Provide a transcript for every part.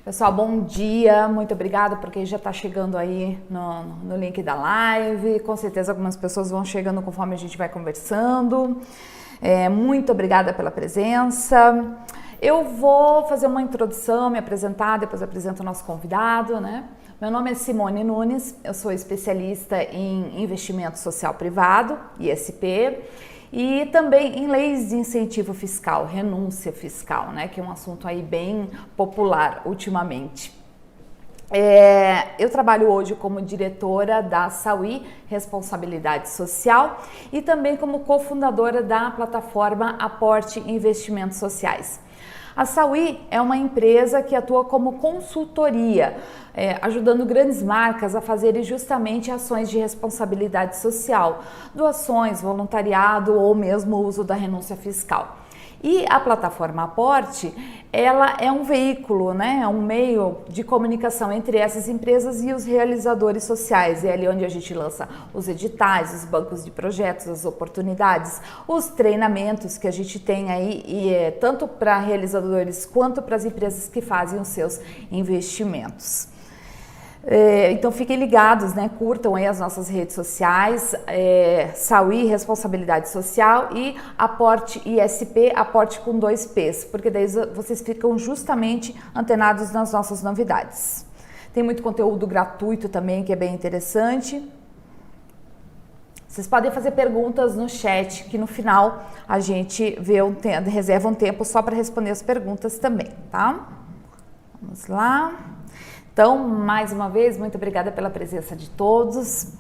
Pessoal, bom dia, muito obrigada por quem já está chegando aí no link da live. Com certeza algumas pessoas vão chegando conforme a gente vai conversando. Muito obrigada pela presença. Eu vou fazer uma introdução, me apresentar, depois apresento o nosso convidado, né? Meu nome é Simone Nunes, eu sou especialista em investimento social privado, ISP, e também em leis de incentivo fiscal, renúncia fiscal, né, que é um assunto aí bem popular ultimamente. Eu trabalho hoje como diretora da Saui Responsabilidade Social e também como cofundadora da plataforma Aporte Investimentos Sociais. A Saui é uma empresa que atua como consultoria, ajudando grandes marcas a fazerem justamente ações de responsabilidade social, doações, voluntariado ou mesmo o uso da renúncia fiscal. E a plataforma Aporte, ela é um veículo, né? É um meio de comunicação entre essas empresas e os realizadores sociais. É ali onde a gente lança os editais, os bancos de projetos, as oportunidades, os treinamentos que a gente tem aí, tanto para realizadores quanto para as empresas que fazem os seus investimentos. Então fiquem ligados, né? Curtam aí as nossas redes sociais, Saui Responsabilidade Social e Aporte ISP, Aporte com 2 P's, porque daí vocês ficam justamente antenados nas nossas novidades. Tem muito conteúdo gratuito também, que é bem interessante. Vocês podem fazer perguntas no chat, que no final a gente reserva um tempo só para responder as perguntas também, tá? Vamos lá. Então, mais uma vez, muito obrigada pela presença de todos.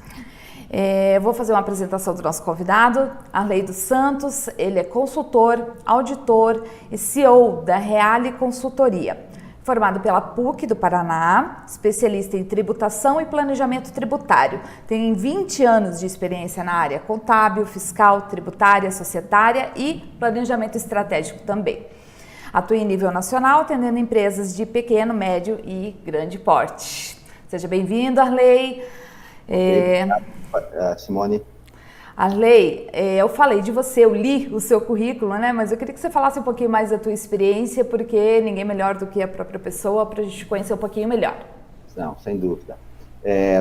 Vou fazer uma apresentação do nosso convidado, Arley dos Santos. Ele é consultor, auditor e CEO da Reale Consultoria. Formado pela PUC do Paraná, especialista em tributação e planejamento tributário. Tem 20 anos de experiência na área contábil, fiscal, tributária, societária e planejamento estratégico também. Atua em nível nacional, atendendo empresas de pequeno, médio e grande porte. Seja bem-vindo, Arley. Simone. Arley, eu falei de você, eu li o seu currículo, né? Mas eu queria que você falasse um pouquinho mais da tua experiência, porque ninguém melhor do que a própria pessoa para a gente conhecer um pouquinho melhor. Não, sem dúvida.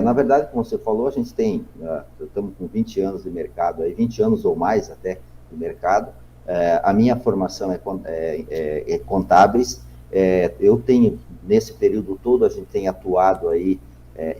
Na verdade, como você falou, a gente estamos com 20 anos de mercado, 20 anos ou mais até de mercado. A minha formação é contábeis. Eu tenho, nesse período todo, a gente tem atuado aí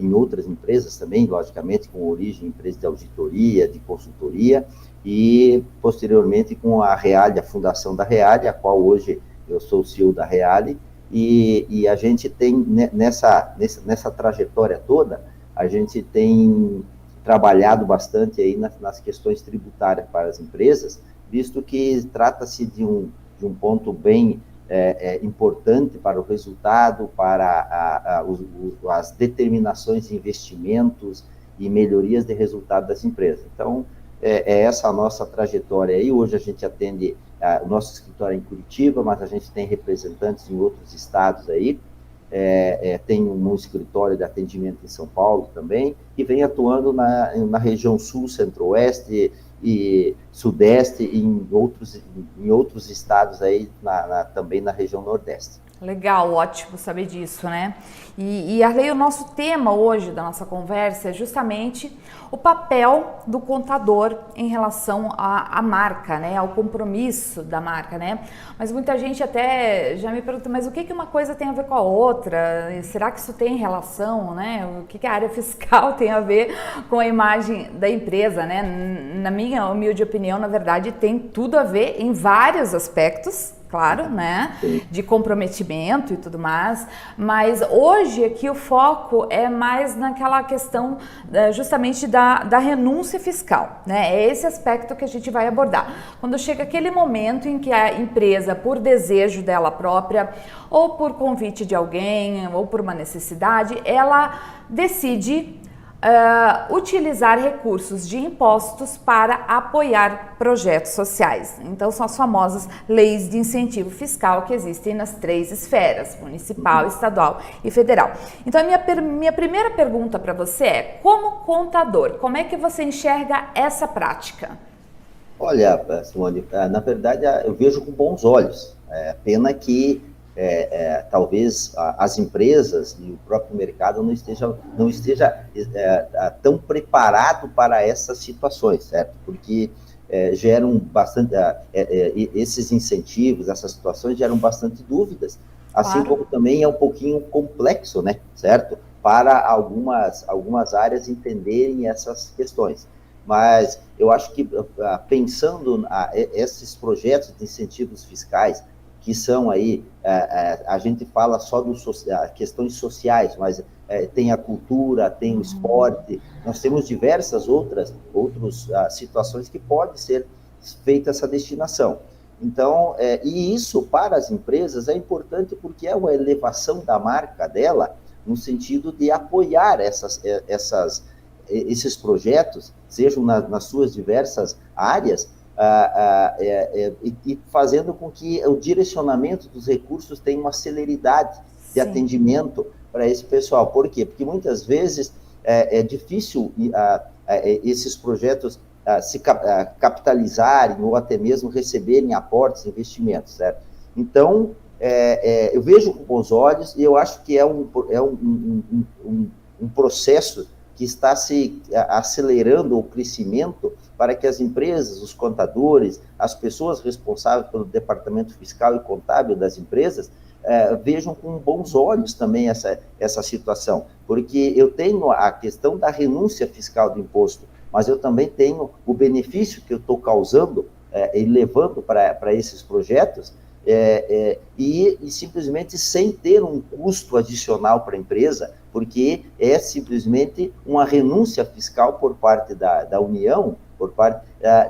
em outras empresas também, logicamente, com origem em empresas de auditoria, de consultoria, e posteriormente com a Reale, a fundação da Reale, a qual hoje eu sou o CEO da Reale, e a gente tem, nessa trajetória toda, a gente tem trabalhado bastante aí nas questões tributárias para as empresas, visto que trata-se de um ponto bem importante para o resultado, para as determinações de investimentos e melhorias de resultado das empresas. Então, essa a nossa trajetória aí. Hoje a gente atende, o nosso escritório é em Curitiba, mas a gente tem representantes em outros estados aí. Tem um escritório de atendimento em São Paulo também, e vem atuando na região sul, centro-oeste e sudeste, e em outros estados aí, também na região nordeste. Legal, ótimo saber disso, né? E Arley, o nosso tema hoje da nossa conversa é justamente o papel do contador em relação à marca, né? Ao compromisso da marca, né? Mas muita gente até já me pergunta, mas o que uma coisa tem a ver com a outra? Será que isso tem relação, né? O que a área fiscal tem a ver com a imagem da empresa, né? Na minha humilde opinião, na verdade, tem tudo a ver em vários aspectos, claro, né, de comprometimento e tudo mais, mas hoje aqui o foco é mais naquela questão justamente da renúncia fiscal, né, é esse aspecto que a gente vai abordar. Quando chega aquele momento em que a empresa, por desejo dela própria, ou por convite de alguém, ou por uma necessidade, ela decide utilizar recursos de impostos para apoiar projetos sociais. Então são as famosas leis de incentivo fiscal que existem nas 3 esferas, municipal, estadual e federal. Então a minha primeira pergunta para você é, como contador, como é que você enxerga essa prática? Olha, Simone, na verdade eu vejo com bons olhos. Pena que talvez as empresas e o próprio mercado não esteja tão preparado para essas situações, certo? Porque geram bastante, esses incentivos, essas situações geram bastante dúvidas, assim como também é um pouquinho complexo, né, certo? Para algumas áreas entenderem essas questões. Mas eu acho que, pensando esses projetos de incentivos fiscais, que são aí, a gente fala só dos questões sociais, mas tem a cultura, tem o esporte, nós temos diversas outras situações que pode ser feita essa destinação. Então, e isso para as empresas é importante porque é uma elevação da marca dela, no sentido de apoiar esses projetos, sejam nas suas diversas áreas, e fazendo com que o direcionamento dos recursos tenha uma celeridade de atendimento para esse pessoal. Por quê? Porque muitas vezes é difícil esses projetos se capitalizarem ou até mesmo receberem aportes, investimentos, certo? Então, eu vejo com bons olhos e eu acho que é um processo que está se acelerando o crescimento para que as empresas, os contadores, as pessoas responsáveis pelo departamento fiscal e contábil das empresas vejam com bons olhos também essa situação, porque eu tenho a questão da renúncia fiscal do imposto, mas eu também tenho o benefício que eu estou causando e levando para esses projetos, e simplesmente sem ter um custo adicional para a empresa, porque é simplesmente uma renúncia fiscal por parte da União, por parte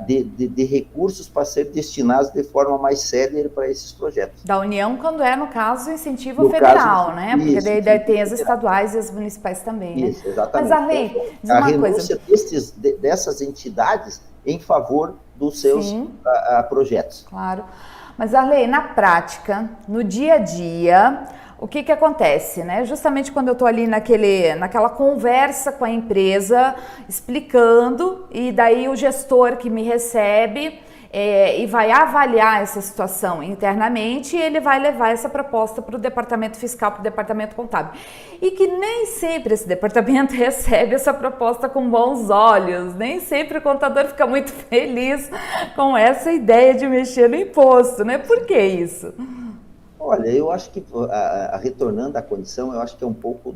de recursos para ser destinados de forma mais célere para esses projetos. Da União, quando no caso, incentivo federal, né? Porque daí tem as estaduais e as municipais também, né? Isso, exatamente. Mas, Arley, diz uma coisa. Dessas entidades em favor dos seus projetos. Claro. Mas, Arley, na prática, no dia a dia, o que acontece, né? Justamente quando eu estou ali naquela conversa com a empresa, explicando, e daí o gestor que me recebe e vai avaliar essa situação internamente, e ele vai levar essa proposta para o departamento fiscal, para o departamento contábil. E que nem sempre esse departamento recebe essa proposta com bons olhos, nem sempre o contador fica muito feliz com essa ideia de mexer no imposto, né? Por que isso? Olha, eu acho que, retornando à condição, eu acho que é um pouco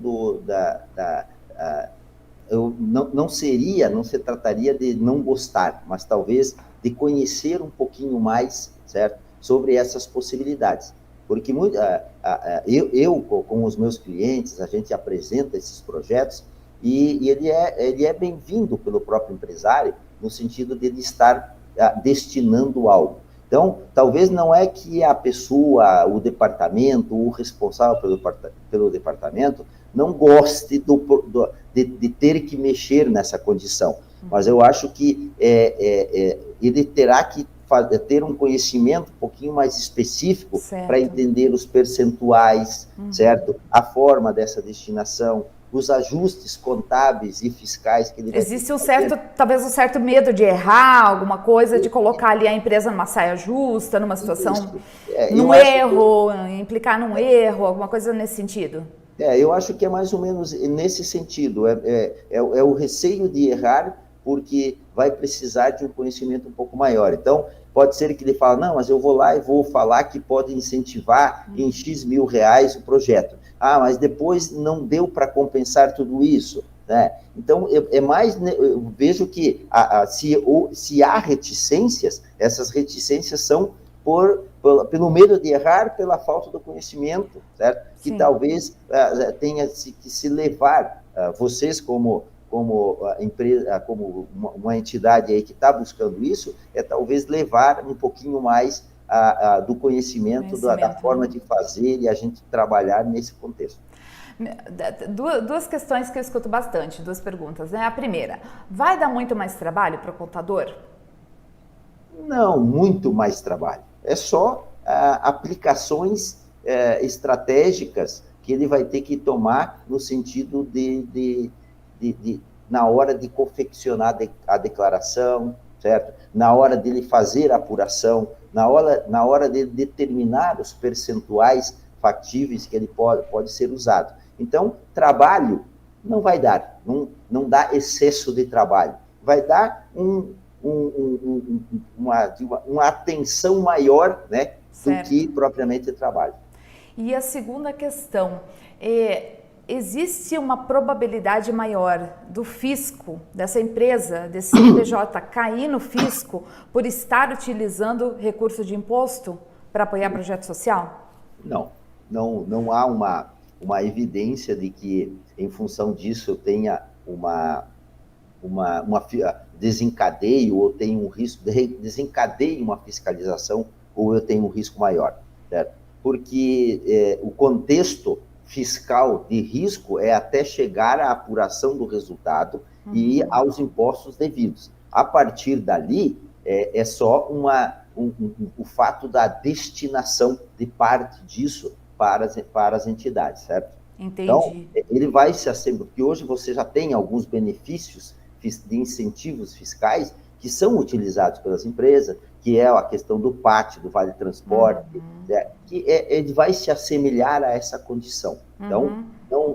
não se trataria de não gostar, mas talvez de conhecer um pouquinho mais, certo, sobre essas possibilidades. Porque eu, com os meus clientes, a gente apresenta esses projetos e ele é bem-vindo pelo próprio empresário, no sentido de ele estar destinando algo. Então, talvez não é que a pessoa, o departamento, o responsável pelo departamento, não goste de ter que mexer nessa condição, mas eu acho que ele terá que ter um conhecimento um pouquinho mais específico para entender os percentuais, certo? A forma dessa destinação, os ajustes contábeis e fiscais que ele vai Existe talvez um certo medo de errar alguma coisa, de colocar ali a empresa numa saia justa, numa situação, num erro, implicar num erro, alguma coisa nesse sentido. Eu acho que é mais ou menos nesse sentido, é o receio de errar, porque vai precisar de um conhecimento um pouco maior. Então, pode ser que ele fale, não, mas eu vou lá e vou falar que pode incentivar em X mil reais o projeto. Ah, mas depois não deu para compensar tudo isso, né? Então, eu vejo que se há reticências, essas reticências são pelo medo de errar, pela falta do conhecimento, certo? Sim. Que talvez tenha que se levar, vocês como empresa, como uma entidade aí que está buscando isso, talvez levar um pouquinho mais do conhecimento, da forma de fazer e a gente trabalhar nesse contexto. Duas questões que eu escuto bastante, duas perguntas, né? A primeira, vai dar muito mais trabalho para o contador? Não, muito mais trabalho. É só aplicações estratégicas que ele vai ter que tomar no sentido na hora de confeccionar a declaração, certo? Na hora dele fazer a apuração, na hora de determinar os percentuais factíveis que ele pode ser usado. Então, trabalho não vai dar, não dá excesso de trabalho, vai dar uma atenção maior, né, do que propriamente trabalho. E a segunda questão, existe uma probabilidade maior do fisco, dessa empresa, desse CNPJ, cair no fisco por estar utilizando recurso de imposto para apoiar projeto social? Não há uma evidência de que, em função disso, eu tenha desencadeio ou tenha um risco, desencadeie uma fiscalização ou eu tenho um risco maior, certo? Porque o contexto fiscal de risco é até chegar à apuração do resultado e aos impostos devidos. A partir dali, é só o fato da destinação de parte disso para as entidades, certo? Entendi. Então, ele vai se assemelhar, porque hoje você já tem alguns benefícios de incentivos fiscais que são utilizados pelas empresas, que é a questão do PAT, do Vale Transporte, que ele vai se assemelhar a essa condição. Então,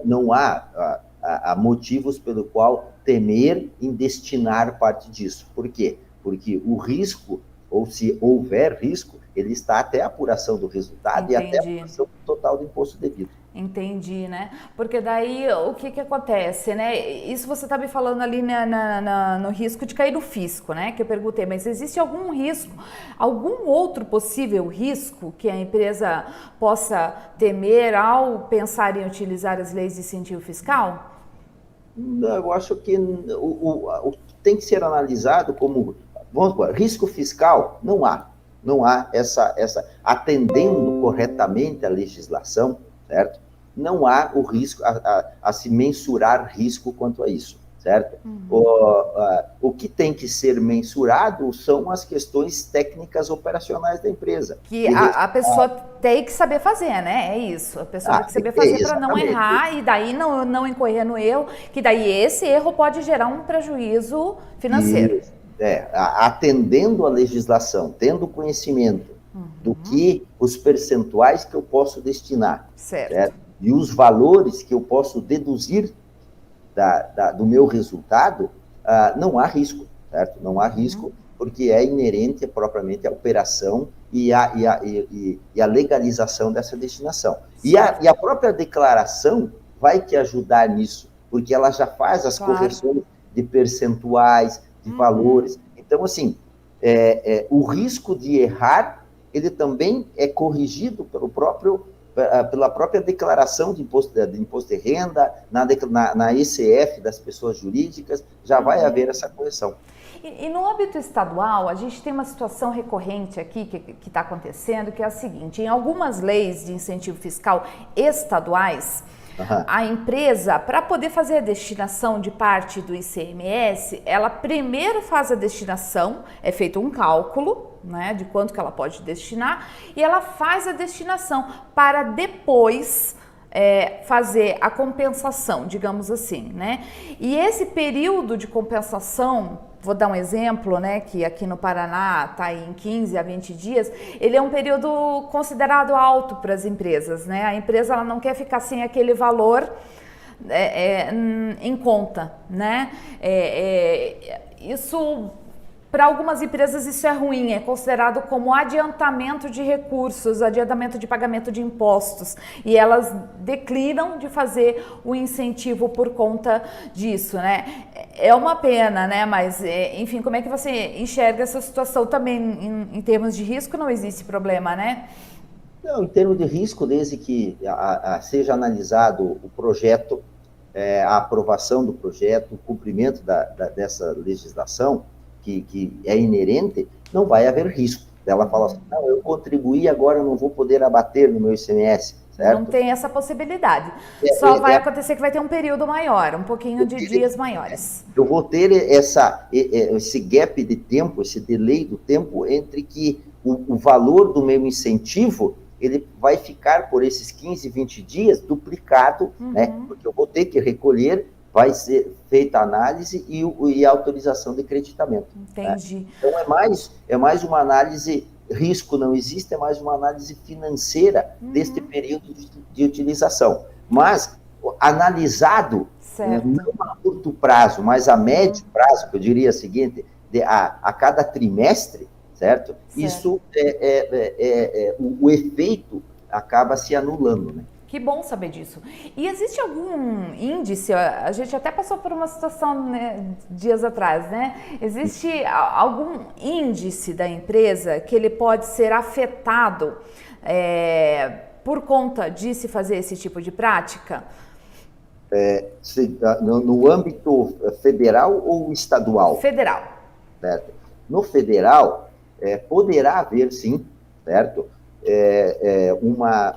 não há motivos pelo qual temer em destinar parte disso. Por quê? Porque o risco, ou se houver risco, ele está até a apuração do resultado. Entendi. E até a apuração total do imposto devido. Entendi, né? Porque daí o que acontece, né? Isso você está me falando ali no risco de cair no fisco, né? Que eu perguntei, mas existe algum risco, algum outro possível risco que a empresa possa temer ao pensar em utilizar as leis de incentivo fiscal? Eu acho que o que tem que ser analisado como, vamos supor, risco fiscal, não há atendendo corretamente a legislação, certo? Não há o risco, a se mensurar risco quanto a isso, certo? O que tem que ser mensurado são as questões técnicas operacionais da empresa. Que a pessoa tem que saber fazer, né? É isso. A pessoa tem que saber fazer para não errar e daí não incorrer no erro, que daí esse erro pode gerar um prejuízo financeiro. Atendendo a legislação, tendo conhecimento do que os percentuais que eu posso destinar, certo? E os valores que eu posso deduzir do meu resultado, não há risco, certo? Não há risco, porque é inerente propriamente à operação e a legalização dessa destinação. E a própria declaração vai te ajudar nisso, porque ela já faz as correções de percentuais, de valores. Então, assim, o risco de errar, ele também é corrigido pela própria declaração de imposto de renda, na ECF das pessoas jurídicas, já vai haver essa correção. E no âmbito estadual, a gente tem uma situação recorrente aqui que está acontecendo, que é a seguinte: em algumas leis de incentivo fiscal estaduais, a empresa, para poder fazer a destinação de parte do ICMS, ela primeiro faz a destinação, é feito um cálculo, né, de quanto que ela pode destinar, e ela faz a destinação para depois fazer a compensação, digamos assim, né? E esse período de compensação, vou dar um exemplo, né, que aqui no Paraná está em 15 a 20 dias, ele é um período considerado alto para as empresas, né? A empresa ela não quer ficar sem aquele valor em conta, né? Isso, para algumas empresas isso é ruim, é considerado como adiantamento de recursos, adiantamento de pagamento de impostos, e elas declinam de fazer o incentivo por conta disso, né? É uma pena, né? Mas, enfim, como é que você enxerga essa situação também em termos de risco? Não existe problema, né? Não, em termos de risco, desde que seja analisado o projeto, a aprovação do projeto, o cumprimento dessa legislação, que é inerente, não vai haver risco. Ela fala assim, não, eu contribuí, agora eu não vou poder abater no meu ICMS, certo? Não tem essa possibilidade. Só vai acontecer que vai ter um período maior, um pouquinho de dias maiores. Eu vou ter esse gap de tempo, esse delay do tempo entre que o valor do meu incentivo, ele vai ficar por esses 15, 20 dias duplicado, né? Porque eu vou ter que recolher, vai ser feita a análise e a autorização de creditamento. Entendi. Né? Então, é mais uma análise risco não existe, é mais uma análise financeira deste período de utilização. Mas, analisado não a curto prazo, mas a médio prazo, que eu diria o seguinte, a cada trimestre, certo? Isso, o efeito acaba se anulando, né? Que bom saber disso. E existe algum índice, a gente até passou por uma situação, né, dias atrás, né? Existe algum índice da empresa que ele pode ser afetado por conta de se fazer esse tipo de prática? No âmbito federal ou estadual? Federal. Certo? No federal, poderá haver, sim, certo? Uma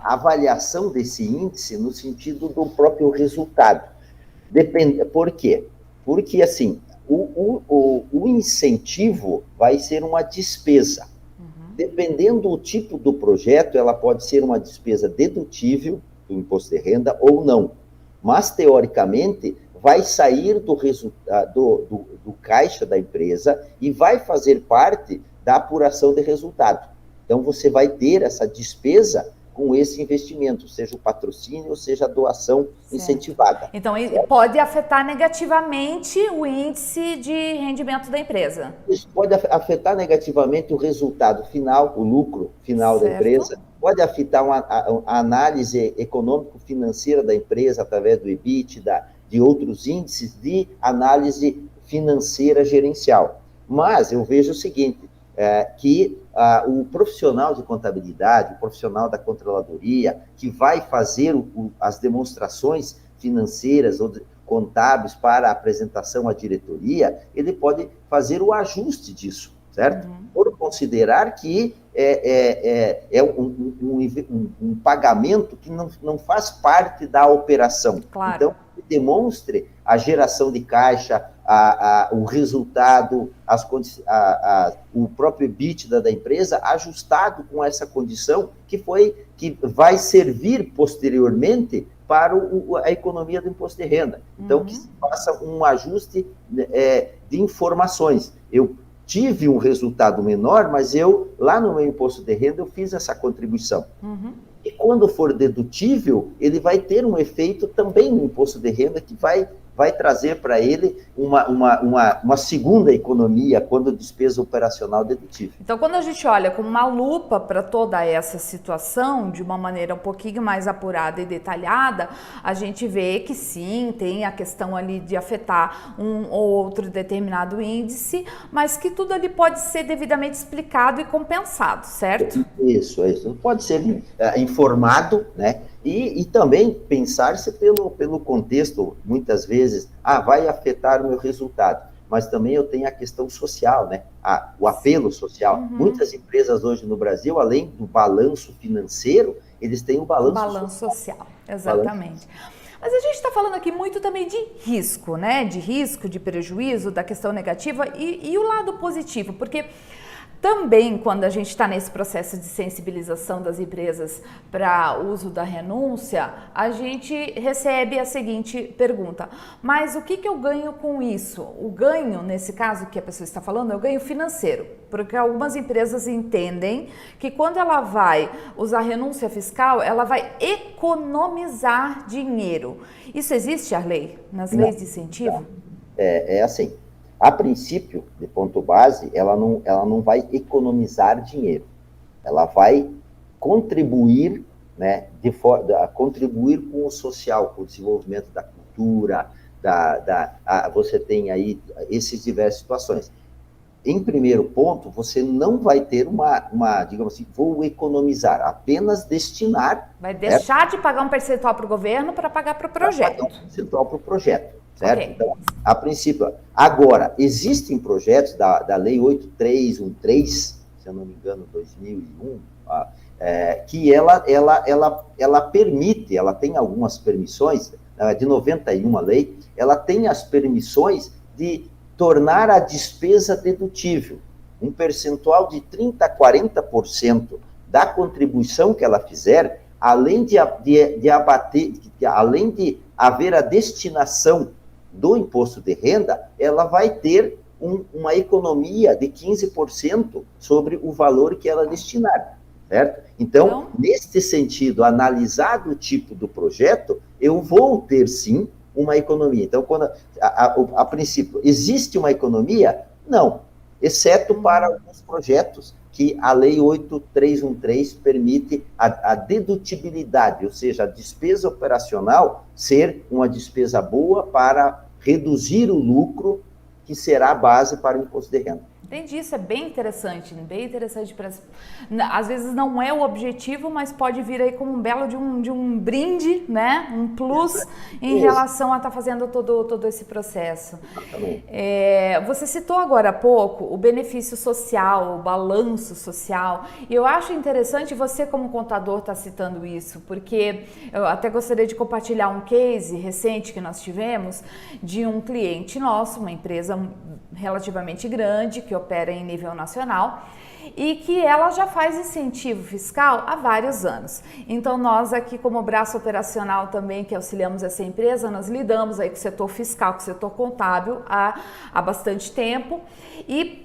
avaliação desse índice no sentido do próprio resultado. Por quê? Porque, assim, o incentivo vai ser uma despesa. Dependendo do tipo do projeto, ela pode ser uma despesa dedutível do imposto de renda ou não. Mas, teoricamente, vai sair do caixa da empresa e vai fazer parte da apuração de resultado. Então, você vai ter essa despesa com esse investimento, seja o patrocínio, ou seja a doação incentivada. Então, pode afetar negativamente o índice de rendimento da empresa. Isso pode afetar negativamente o resultado final, o lucro final da empresa, pode afetar a análise econômico-financeira da empresa através do EBITDA, de outros índices de análise financeira gerencial. Mas eu vejo o seguinte, que o profissional de contabilidade, o profissional da controladoria, que vai fazer as demonstrações financeiras ou contábeis para a apresentação à diretoria, ele pode fazer o ajuste disso, certo? Por considerar que um pagamento que não faz parte da operação. Claro. Então, demonstre a geração de caixa, o resultado, o próprio EBITDA da empresa ajustado com essa condição que vai servir posteriormente para a economia do imposto de renda. Então, que se faça um ajuste de informações. Eu tive um resultado menor, mas lá no meu imposto de renda, eu fiz essa contribuição. E quando for dedutível, ele vai ter um efeito também no imposto de renda que vai trazer para ele uma segunda economia quando despesa operacional dedutível. Então, quando a gente olha com uma lupa para toda essa situação, de uma maneira um pouquinho mais apurada e detalhada, a gente vê que sim, tem a questão ali de afetar um ou outro determinado índice, mas que tudo ali pode ser devidamente explicado e compensado, certo? Isso. Pode ser informado, né? E também pensar-se pelo contexto, muitas vezes, vai afetar o meu resultado, mas também eu tenho a questão social, né? O apelo social. Muitas empresas hoje no Brasil, além do balanço financeiro, eles têm o balanço social. Exatamente. Mas a gente está falando aqui muito também de risco, né? De risco, de prejuízo, da questão negativa e o lado positivo, porque também, quando a gente está nesse processo de sensibilização das empresas para o uso da renúncia, a gente recebe a seguinte pergunta: mas o que eu ganho com isso? O ganho, nesse caso que a pessoa está falando, é o ganho financeiro, porque algumas empresas entendem que quando ela vai usar renúncia fiscal, ela vai economizar dinheiro. Isso existe, Arley, nas leis de incentivo? É assim. A princípio, de ponto base, ela não vai economizar dinheiro. Ela vai contribuir, né, contribuir com o social, com o desenvolvimento da cultura, você tem aí essas diversas situações. Em primeiro ponto, você não vai ter digamos assim, vou economizar, apenas destinar. Vai deixar de pagar um percentual para o governo para pagar para o projeto. Pagar um percentual para o projeto. Certo? Okay. Então, a princípio. Agora, existem projetos da Lei 8313, se eu não me engano, 2001, que ela permite, ela tem algumas permissões, de 91 a lei, ela tem as permissões de tornar a despesa dedutível. Um percentual de 30% a 40% da contribuição que ela fizer, além de abater, além de haver a destinação do imposto de renda, ela vai ter uma economia de 15% sobre o valor que ela destinar, certo? Então, neste sentido, analisado o tipo do projeto, eu vou ter, sim, uma economia. Então, quando a princípio, existe uma economia? Não, exceto para alguns projetos que a Lei 8313 permite a dedutibilidade, ou seja, a despesa operacional ser uma despesa boa para reduzir o lucro, que será a base para o imposto de renda. Entendi, isso é bem interessante para... Às vezes não é o objetivo, mas pode vir aí como um belo de um brinde, né? Um plus em relação a estar fazendo todo esse processo. Você citou agora há pouco o benefício social, o balanço social, e eu acho interessante você como contador estar citando isso, porque eu até gostaria de compartilhar um case recente que nós tivemos de um cliente nosso, uma empresa relativamente grande, que opera em nível nacional, e que ela já faz incentivo fiscal há vários anos. Então nós aqui como braço operacional também que auxiliamos essa empresa, nós lidamos aí com o setor fiscal, com o setor contábil há bastante tempo e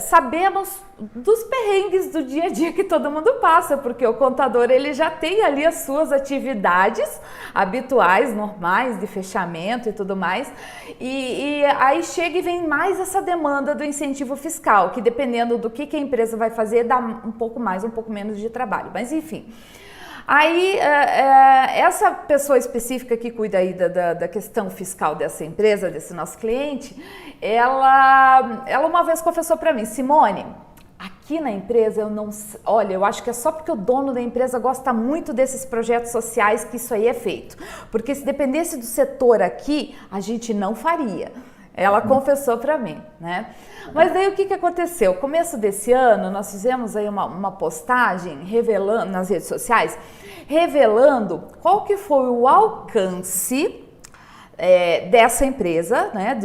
sabemos dos perrengues do dia a dia que todo mundo passa, porque o contador ele já tem ali as suas atividades habituais, normais, de fechamento e tudo mais, e aí chega e vem mais essa demanda do incentivo fiscal, que dependendo do que a empresa vai fazer, dá um pouco mais, um pouco menos de trabalho, mas enfim. Aí, essa pessoa específica que cuida aí da questão fiscal dessa empresa, desse nosso cliente, ela uma vez confessou para mim, Simone, aqui na empresa eu acho que é só porque o dono da empresa gosta muito desses projetos sociais que isso aí é feito, porque se dependesse do setor aqui, a gente não faria. Ela confessou para mim, né? Mas daí o que aconteceu? Começo desse ano, nós fizemos aí uma postagem revelando nas redes sociais, revelando qual que foi o alcance dessa empresa, né?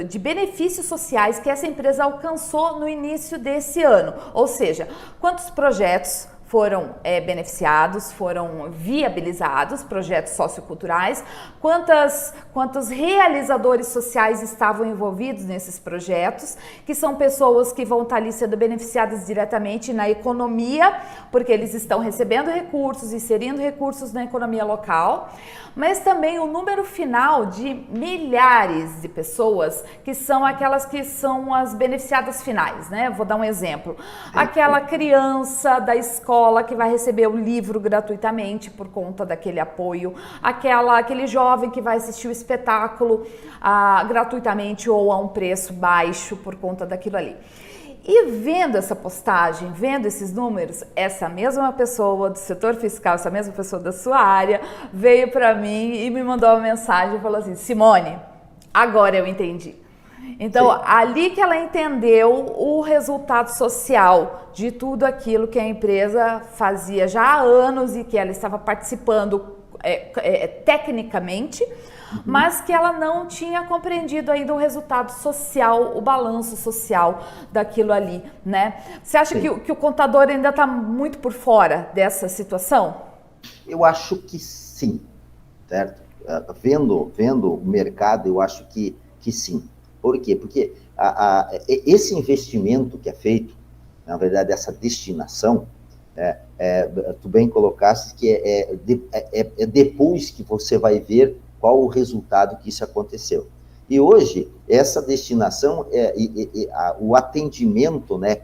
De benefícios sociais que essa empresa alcançou no início desse ano. Ou seja, quantos projetos foram beneficiados, foram viabilizados, projetos socioculturais, quantos realizadores sociais estavam envolvidos nesses projetos, que são pessoas que vão estar ali sendo beneficiadas diretamente na economia, porque eles estão recebendo recursos, inserindo recursos na economia local, mas também o número final de milhares de pessoas que são aquelas que são as beneficiadas finais, né? Vou dar um exemplo. Aquela criança da escola que vai receber o livro gratuitamente por conta daquele apoio, aquele jovem que vai assistir o espetáculo gratuitamente ou a um preço baixo por conta daquilo ali. E vendo essa postagem, vendo esses números, essa mesma pessoa do setor fiscal, essa mesma pessoa da sua área, veio para mim e me mandou uma mensagem e falou assim, Simone, agora eu entendi. Então, ali que ela entendeu o resultado social de tudo aquilo que a empresa fazia já há anos e que ela estava participando tecnicamente, mas que ela não tinha compreendido ainda o resultado social, o balanço social daquilo ali, né? Você acha que o contador ainda está muito por fora dessa situação? Eu acho que sim, certo? Vendo o mercado, eu acho que sim. Por quê? Porque esse investimento que é feito, na verdade, essa destinação, tu bem colocaste que é depois que você vai ver qual o resultado que isso aconteceu. E hoje, essa destinação, o atendimento, né,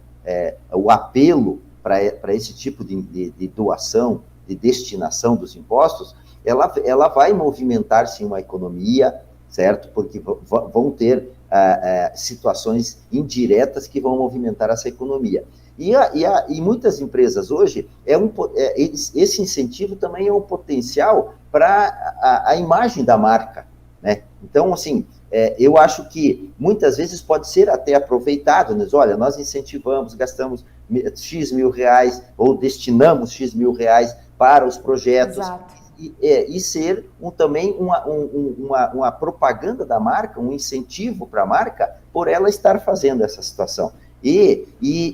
o apelo para esse tipo de doação, de destinação dos impostos, ela vai movimentar, sim, uma economia, certo? Porque vão ter situações indiretas que vão movimentar essa economia. E muitas empresas hoje, esse incentivo também é um potencial para a imagem da marca, né? Então, assim, eu acho que muitas vezes pode ser até aproveitado, né? Olha, nós incentivamos, gastamos X mil reais, ou destinamos X mil reais para os projetos. Exato. E ser também uma propaganda da marca, um incentivo para a marca, por ela estar fazendo essa situação. E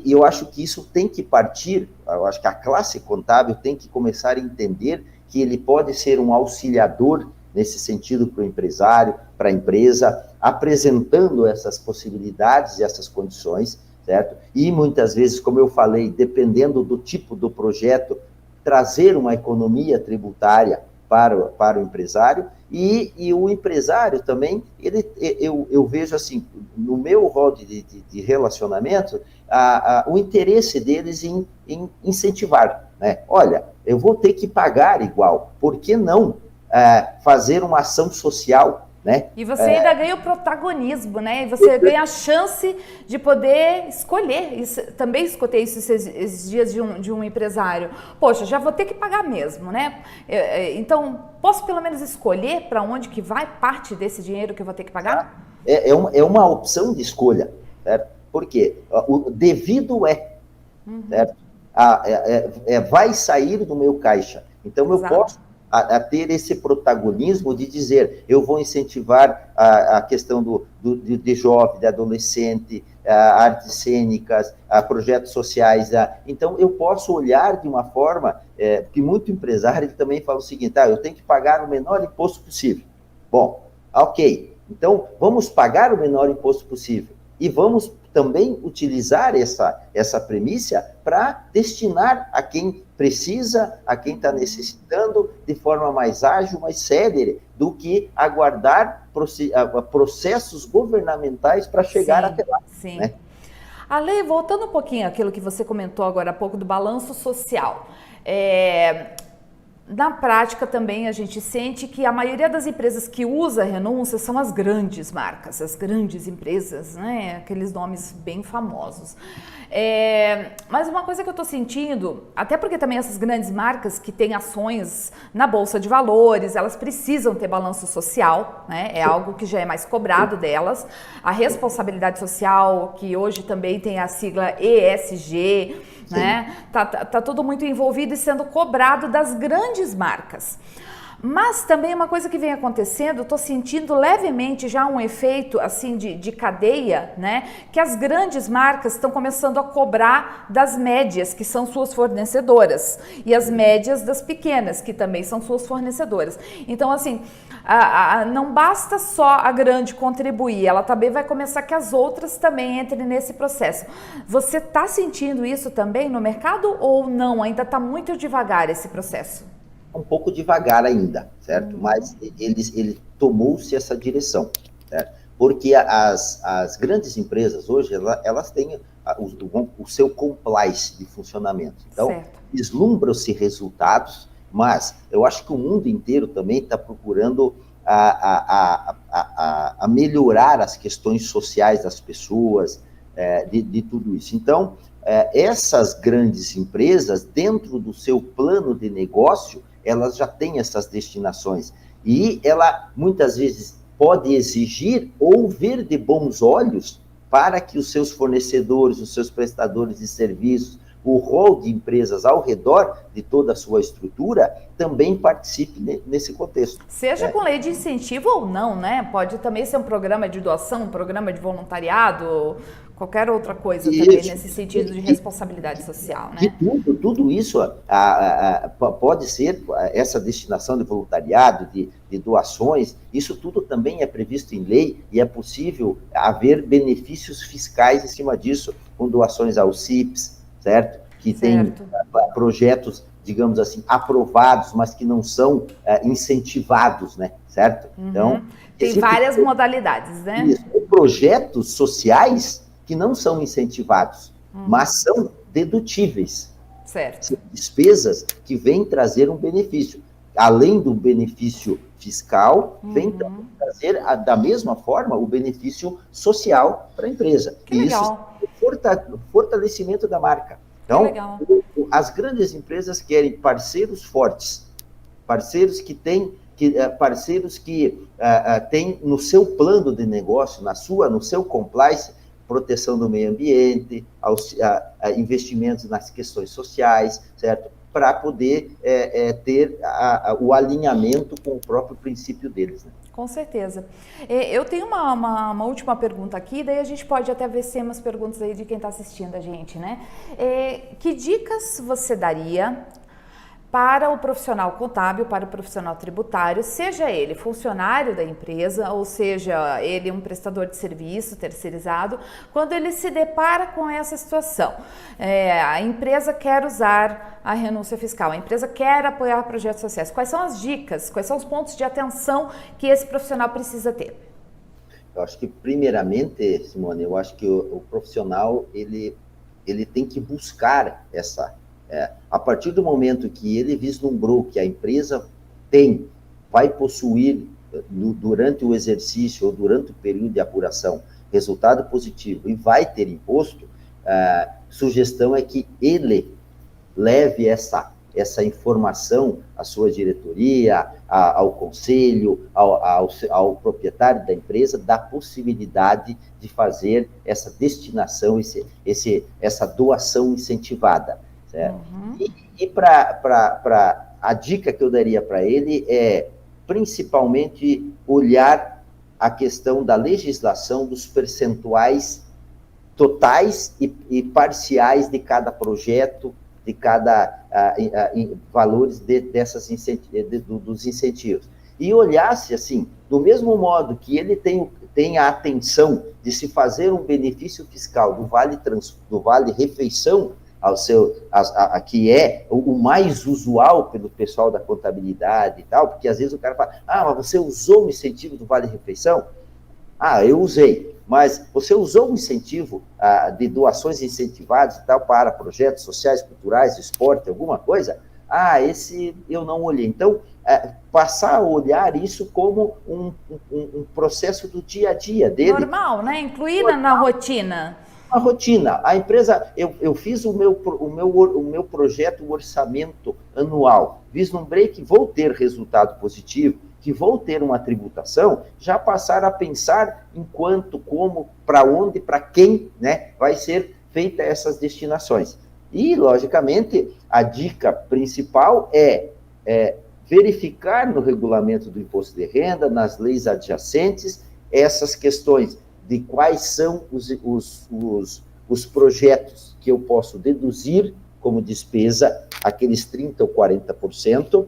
eu acho que isso tem que partir, eu acho que a classe contábil tem que começar a entender que ele pode ser um auxiliador nesse sentido para o empresário, para a empresa, apresentando essas possibilidades e essas condições, certo? E muitas vezes, como eu falei, dependendo do tipo do projeto, trazer uma economia tributária para o empresário, e o empresário também, eu vejo assim, no meu rol de relacionamento, o interesse deles em incentivar, né? Olha, eu vou ter que pagar igual, por que não fazer uma ação social, né? E você ainda ganha o protagonismo, né? E você ganha a chance de poder escolher. Isso, também escutei isso esses dias de um empresário. Poxa, já vou ter que pagar mesmo, né? Então, posso pelo menos escolher para onde que vai parte desse dinheiro que eu vou ter que pagar? É uma opção de escolha, certo? Por quê? O devido certo? Vai sair do meu caixa. Então, eu posso a ter esse protagonismo de dizer, eu vou incentivar a questão de jovem, de adolescente, artes cênicas, projetos sociais. Então, eu posso olhar de uma forma, que muito empresário também fala o seguinte, eu tenho que pagar o menor imposto possível. Bom, ok, então vamos pagar o menor imposto possível e vamos também utilizar essa premissa para destinar a quem precisa, a quem está necessitando, de forma mais ágil, mais célere, do que aguardar processos governamentais para chegar até lá. Sim. Né? Ale, voltando um pouquinho àquilo que você comentou agora há pouco do balanço social. Na prática também a gente sente que a maioria das empresas que usa a renúncia são as grandes marcas, as grandes empresas, né? Aqueles nomes bem famosos. Mas uma coisa que eu estou sentindo, até porque também essas grandes marcas que têm ações na Bolsa de Valores, elas precisam ter balanço social, né? É algo que já é mais cobrado delas. A responsabilidade social, que hoje também tem a sigla ESG, né? Tá tudo muito envolvido e sendo cobrado das grandes marcas. Mas também uma coisa que vem acontecendo, eu estou sentindo levemente já um efeito assim de cadeia, né? Que as grandes marcas estão começando a cobrar das médias, que são suas fornecedoras, e as médias das pequenas, que também são suas fornecedoras. Então, assim, não basta só a grande contribuir, ela também vai começar que as outras também entrem nesse processo. Você está sentindo isso também no mercado ou não? Ainda está muito devagar esse processo? Um pouco devagar ainda, certo? Mas ele tomou-se essa direção, certo? Porque as grandes empresas hoje, elas têm o seu compliance de funcionamento. Então, vislumbram-se resultados, mas eu acho que o mundo inteiro também está procurando a melhorar as questões sociais das pessoas, de tudo isso. Então, essas grandes empresas, dentro do seu plano de negócio, elas já têm essas destinações. E ela, muitas vezes, pode exigir ou ver de bons olhos para que os seus fornecedores, os seus prestadores de serviços, o rol de empresas ao redor de toda a sua estrutura, também participe nesse contexto. Seja com lei de incentivo ou não, né? Pode também ser um programa de doação, um programa de voluntariado, qualquer outra coisa também nesse sentido de responsabilidade social, né? E tudo isso pode ser essa destinação de voluntariado, de doações, isso tudo também é previsto em lei e é possível haver benefícios fiscais em cima disso, com doações ao CIPS, certo? Que tem projetos, digamos assim, aprovados, mas que não são incentivados, né? Certo? Então, tem várias modalidades, né? Isso. Projetos sociais que não são incentivados, mas são dedutíveis. Certo. São despesas que vêm trazer um benefício. Além do benefício fiscal, vem trazer, da mesma forma, o benefício social para a empresa. Que legal. Isso é o fortalecimento da marca. Então, as grandes empresas querem parceiros fortes, parceiros que têm no seu plano de negócio, no seu compliance, proteção do meio ambiente, investimentos nas questões sociais, certo? Para poder ter o alinhamento com o próprio princípio deles. Né? Com certeza. Eu tenho uma última pergunta aqui, daí a gente pode até ver se tem umas perguntas aí de quem está assistindo a gente, né? Que dicas você daria para o profissional contábil, para o profissional tributário, seja ele funcionário da empresa, ou seja ele um prestador de serviço terceirizado, quando ele se depara com essa situação. A empresa quer usar a renúncia fiscal, a empresa quer apoiar projetos sociais. Quais são as dicas, quais são os pontos de atenção que esse profissional precisa ter? Eu acho que, primeiramente, Simone, eu acho que o profissional, ele tem que buscar a partir do momento que ele vislumbrou que a empresa vai possuir, durante o exercício ou durante o período de apuração, resultado positivo e vai ter imposto, sugestão é que ele leve essa informação à sua diretoria, ao conselho, ao proprietário da empresa, da possibilidade de fazer essa destinação, essa doação incentivada. Certo? Uhum. E a dica que eu daria para ele é, principalmente, olhar a questão da legislação dos percentuais totais e parciais de cada projeto, de cada valores dos incentivos. E olhasse, assim, do mesmo modo que ele tem a atenção de se fazer um benefício fiscal do Vale Refeição, que é o mais usual pelo pessoal da contabilidade e tal, porque às vezes o cara fala, mas você usou o incentivo do Vale Refeição? Eu usei, mas você usou um incentivo de doações incentivadas e tal para projetos sociais, culturais, esporte, alguma coisa? Esse eu não olhei. Então, passar a olhar isso como um processo do dia a dia dele. Normal, né? Incluída na rotina. A rotina. A empresa, eu fiz o meu projeto, o orçamento anual, vislumbrei que vou ter resultado positivo, que vou ter uma tributação, já passar a pensar em quanto, como, para onde, para quem, né, vai ser feita essas destinações. E, logicamente, a dica principal é verificar no regulamento do imposto de renda, nas leis adjacentes, essas questões de quais são os projetos que eu posso deduzir como despesa, aqueles 30% ou 40%,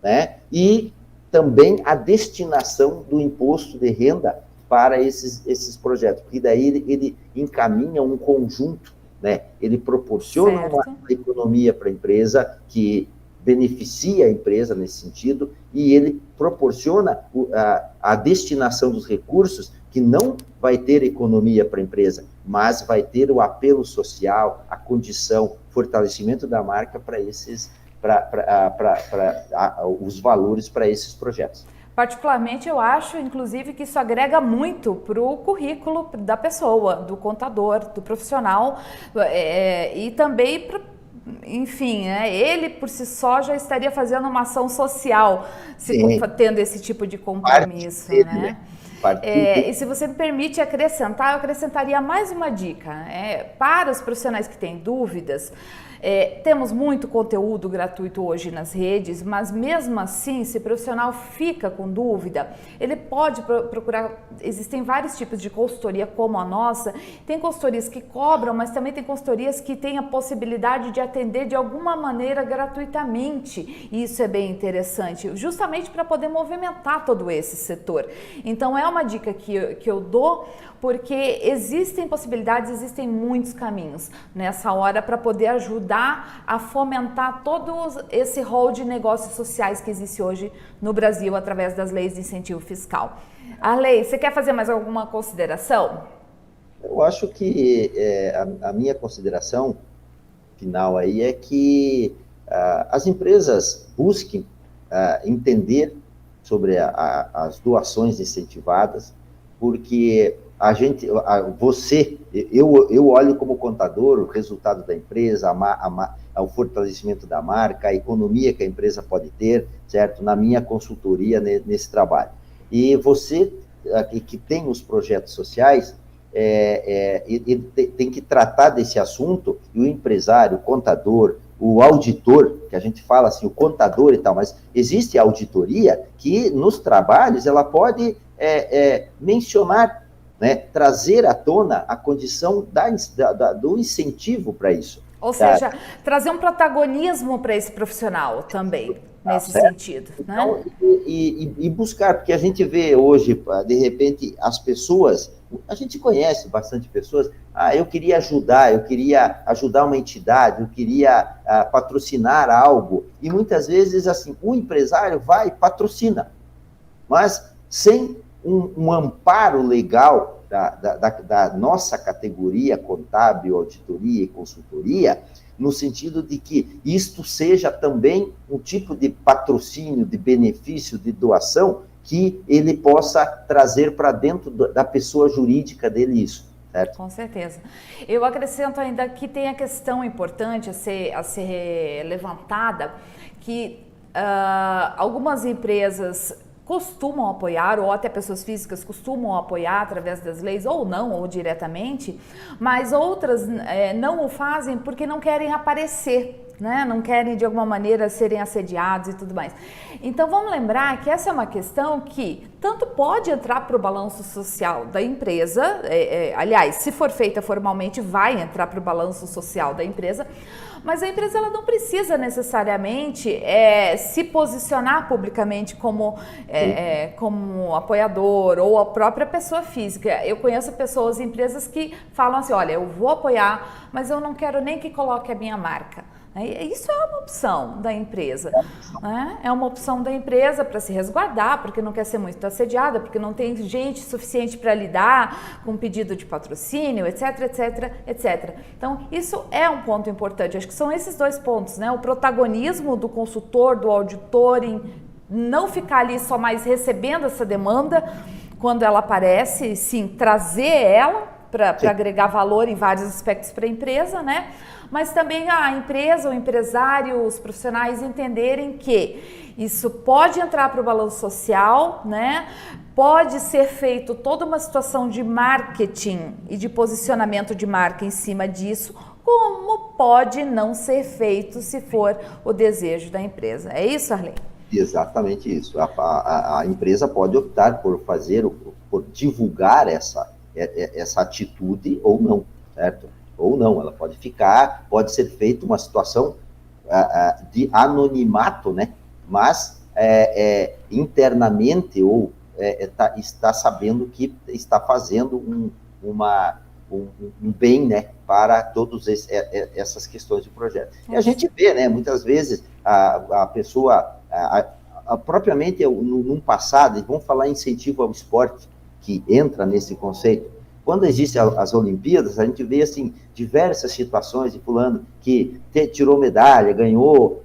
né? E também a destinação do imposto de renda para esses projetos, porque daí ele encaminha um conjunto, né? Ele proporciona uma economia para a empresa que beneficia a empresa nesse sentido, e ele proporciona a destinação dos recursos que não vai ter economia para a empresa, mas vai ter o apelo social, a condição, fortalecimento da marca para os valores para esses projetos. Particularmente, eu acho, inclusive, que isso agrega muito para o currículo da pessoa, do contador, do profissional, e também para... Enfim, ele por si só já estaria fazendo uma ação social, tendo esse tipo de compromisso, né? E se você me permite acrescentar, eu acrescentaria mais uma dica. Para os profissionais que têm dúvidas, temos muito conteúdo gratuito hoje nas redes, mas mesmo assim, se o profissional fica com dúvida, ele pode procurar. Existem vários tipos de consultoria como a nossa. Tem consultorias que cobram, mas também tem consultorias que têm a possibilidade de atender de alguma maneira gratuitamente. E isso é bem interessante, justamente para poder movimentar todo esse setor. Então é uma dica que eu dou, porque existem possibilidades, existem muitos caminhos nessa hora para poder ajudar a fomentar todo esse rol de negócios sociais que existe hoje no Brasil através das leis de incentivo fiscal. Arley, você quer fazer mais alguma consideração? Eu acho que a minha consideração final aí é que as empresas busquem entender sobre as doações incentivadas, porque eu olho como contador o resultado da empresa, o fortalecimento da marca, a economia que a empresa pode ter, certo? Na minha consultoria nesse trabalho. E você, que tem os projetos sociais, ele tem que tratar desse assunto, e o empresário, o contador, o auditor, que a gente fala assim, o contador e tal, mas existe a auditoria que nos trabalhos ela pode mencionar, né, trazer à tona a condição do incentivo para isso. Ou seja, trazer um protagonismo para esse profissional também, nesse sentido. Então, Né? E buscar, porque a gente vê hoje, de repente, as pessoas, a gente conhece bastante pessoas, eu queria ajudar uma entidade, eu queria patrocinar algo, e muitas vezes, assim, o empresário vai e patrocina, mas sem um amparo legal da nossa categoria contábil, auditoria e consultoria, no sentido de que isto seja também um tipo de patrocínio, de benefício, de doação, que ele possa trazer para dentro da pessoa jurídica dele isso. Certo? Com certeza. Eu acrescento ainda que tem a questão importante a ser levantada, que algumas empresas costumam apoiar, ou até pessoas físicas costumam apoiar através das leis, ou não, ou diretamente, mas outras não o fazem porque não querem aparecer, né? Não querem de alguma maneira serem assediados e tudo mais. Então vamos lembrar que essa é uma questão que tanto pode entrar para o balanço social da empresa, aliás, se for feita formalmente, vai entrar para o balanço social da empresa, mas a empresa ela não precisa necessariamente se posicionar publicamente como apoiador ou a própria pessoa física. Eu conheço pessoas, empresas que falam assim, olha, eu vou apoiar, mas eu não quero nem que coloque a minha marca. Isso é uma opção da empresa, né? É uma opção da empresa para se resguardar, porque não quer ser muito assediada, porque não tem gente suficiente para lidar com pedido de patrocínio, etc, etc, etc. Então, isso é um ponto importante. Acho que são esses dois pontos, né? O protagonismo do consultor, do auditor, em não ficar ali só mais recebendo essa demanda quando ela aparece, sim, trazer ela para agregar valor em vários aspectos para a empresa, né? Mas também a empresa, o empresário, os profissionais entenderem que isso pode entrar para o balanço social, né? Pode ser feito toda uma situação de marketing e de posicionamento de marca em cima disso, como pode não ser feito se for o desejo da empresa. É isso, Arlene? Exatamente isso. A empresa pode optar por divulgar essa atitude ou não, certo? Ou não, ela pode pode ser feita uma situação de anonimato, né? Mas internamente está sabendo que está fazendo um bem, né, para todas essas questões de projeto. E a gente vê, né, muitas vezes a pessoa, propriamente num passado, vamos falar em incentivo ao esporte, que entra nesse conceito. Quando existem as Olimpíadas, a gente vê assim, diversas situações de fulano que tirou medalha, ganhou,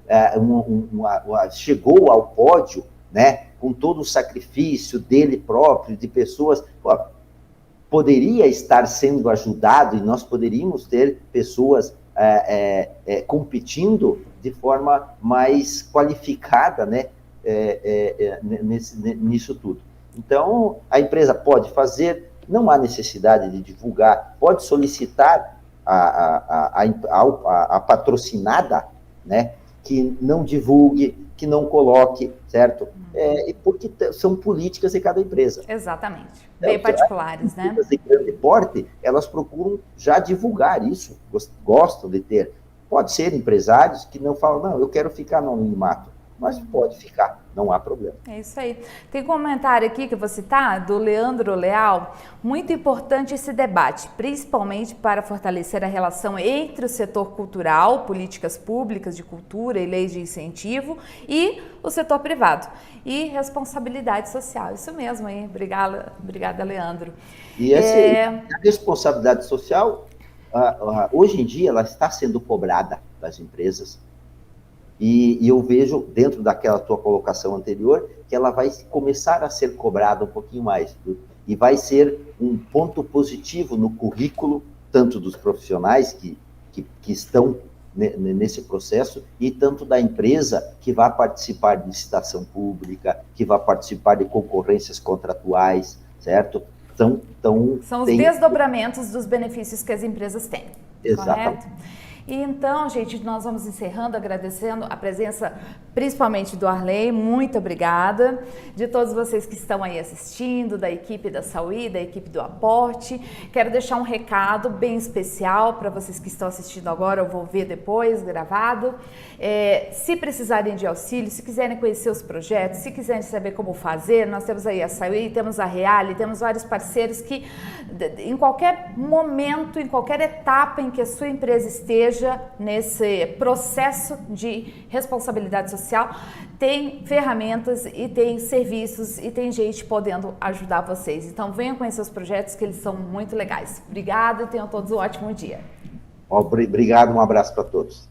chegou ao pódio, né, com todo o sacrifício dele próprio, de pessoas. Poderia estar sendo ajudado e nós poderíamos ter pessoas competindo de forma mais qualificada, né, nisso tudo. Então, a empresa pode fazer, não há necessidade de divulgar, pode solicitar a patrocinada, né, que não divulgue, que não coloque, certo? Porque são políticas de cada empresa. Exatamente. Bem particulares, né? As empresas de grande porte, elas procuram já divulgar isso, gostam de ter. Pode ser empresários que não falam, não, eu quero ficar no anonimato, mas pode ficar, não há problema. É isso aí. Tem um comentário aqui que eu vou citar, do Leandro Leal. Muito importante esse debate, principalmente para fortalecer a relação entre o setor cultural, políticas públicas de cultura e leis de incentivo, e o setor privado. E responsabilidade social. Isso mesmo, aí. Obrigada, Leandro. E a responsabilidade social, hoje em dia, ela está sendo cobrada das empresas. E eu vejo, dentro daquela tua colocação anterior, que ela vai começar a ser cobrada um pouquinho mais. E vai ser um ponto positivo no currículo, tanto dos profissionais que estão nesse processo, e tanto da empresa que vai participar de licitação pública, que vai participar de concorrências contratuais, certo? São os desdobramentos dos benefícios que as empresas têm. Exatamente. Correto? E então, gente, nós vamos encerrando, agradecendo a presença principalmente do Arley, muito obrigada, de todos vocês que estão aí assistindo, da equipe da Saúde, da equipe do Aporte. Quero deixar um recado bem especial para vocês que estão assistindo agora, eu vou ver depois, gravado. Se precisarem de auxílio, se quiserem conhecer os projetos, se quiserem saber como fazer, nós temos aí a Saúde, temos a Reale, temos vários parceiros que em qualquer momento, em qualquer etapa em que a sua empresa esteja nesse processo de responsabilidade social, tem ferramentas e tem serviços e tem gente podendo ajudar vocês. Então venham conhecer os projetos que eles são muito legais. Obrigada e tenham todos um ótimo dia. Obrigado, um abraço para todos.